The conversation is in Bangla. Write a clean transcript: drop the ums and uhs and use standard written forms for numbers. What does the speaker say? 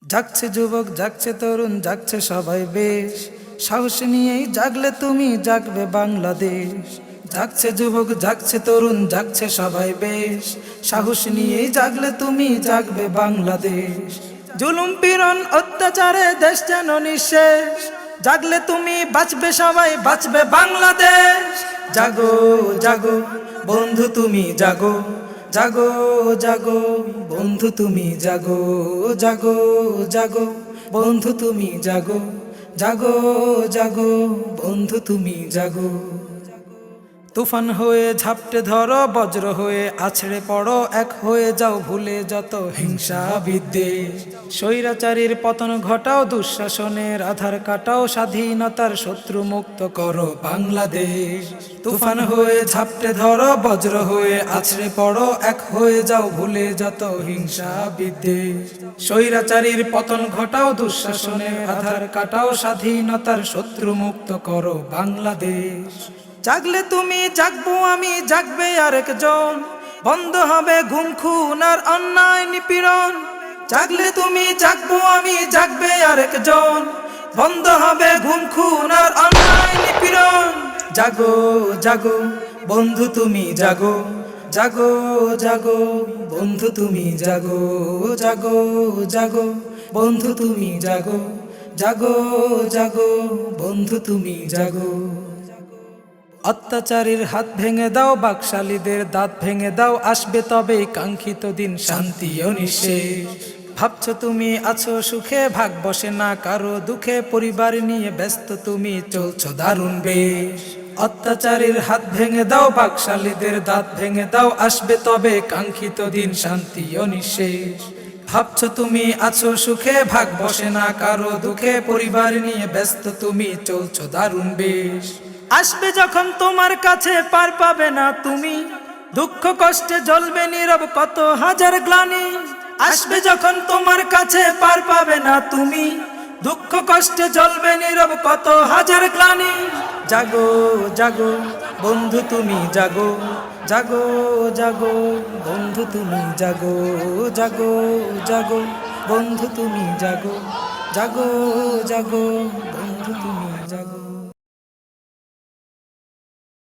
জাগছে যুবক, জাগছে তরুণ, জাগছে সবাই বেশ। সাহস নিয়েই জাগলে তুমি, জাগবে বাংলাদেশ। জাগছে যুবক, জাগছে তরুণ, জাগছে সবাই বেশ। সাহস নিয়েই জাগলে তুমি, জাগবে বাংলাদেশ। জুলুম পীড়ন অত্যাচারে দেশ যেন নিঃশেষ। জাগলে তুমি, বাঁচবে সবাই, বাঁচবে বাংলাদেশ। জাগো জাগো বন্ধু তুমি জাগো, জাগো জাগো বন্ধু তুমি জাগো, জাগো জাগো বন্ধু তুমি জাগো, জাগো জাগো বন্ধু তুমি জাগো। তুফান হয়ে ঝাপটে ধরো, বজ্র হয়ে আছড়ে পড়ো, এক হয়ে যাও ভুলে যত হিংসা বিদ্বেষ। স্বৈরাচারীর পতন ঘটাও, দুঃশাসনের আধার কাটাও, স্বাধীনতার শত্রু মুক্ত করো বাংলাদেশ। তুফান হয়ে ঝাপটে ধরো, বজ্র হয়ে আছড়ে পড়ো, এক হয়ে যাও ভুলে যত হিংসা বিদ্বেষ। স্বৈরাচারীর পতন ঘটাও, দুঃশাসনের আধার কাটাও, স্বাধীনতার শত্রু মুক্ত করো বাংলাদেশ। জাগলে তুমি, জাগবো আমি, জাগবে আরেকজন। বন্ধ হবে গুম খুন আর অন্যায় নিপীড়ন। জাগলে তুমি, জাগবো আমি, জাগবে আরেকজন। বন্ধ হবে গুম খুন আর অন্যায় নিপীড়ন। জাগো জাগো বন্ধু তুমি জাগো, জাগো জাগো বন্ধু তুমি জাগো, জাগো জাগো বন্ধু তুমি জাগো, জাগো জাগো বন্ধু তুমি জাগো। অত্যাচারীর হাত ভেঙে দাও, বাকশালীদের দাঁত ভেঙে দাও, আসবে তবে কাঙ্ক্ষিত দিন, শান্তি ও নিঃশেষ। ভাবছো তুমি আছো সুখে, ভাগ বসে না কারো দুঃখে, পরিবার নিয়ে ব্যস্ত তুমি, চলছো দারুণ বেশ। অত্যাচারীর হাত ভেঙে দাও, বাকশালীদের দাঁত ভেঙে দাও, আসবে তবে কাঙ্ক্ষিত দিন, শান্তি ও নিঃশেষ। ভাবছো তুমি আছো সুখে, ভাগ বসে না কারো দুঃখে, পরিবার নিয়ে ব্যস্ত তুমি, চলছো দারুণ বেশ। আসবে যখন তোমার কাছে পার পাবে না তুমি, দুঃখ কষ্টে জ্বলবে নীরব কত হাজার গ্লানি। আসবে যখন তোমার কাছে পার পাবে না তুমি, দুঃখ কষ্টে জ্বলবে নীরব কত হাজার গ্লানি। জাগো জাগো বন্ধু তুমি জাগো, জাগো জাগো বন্ধু তুমি জাগো, জাগো জাগো বন্ধু তুমি জাগো, জাগো জাগো বন্ধু তুমি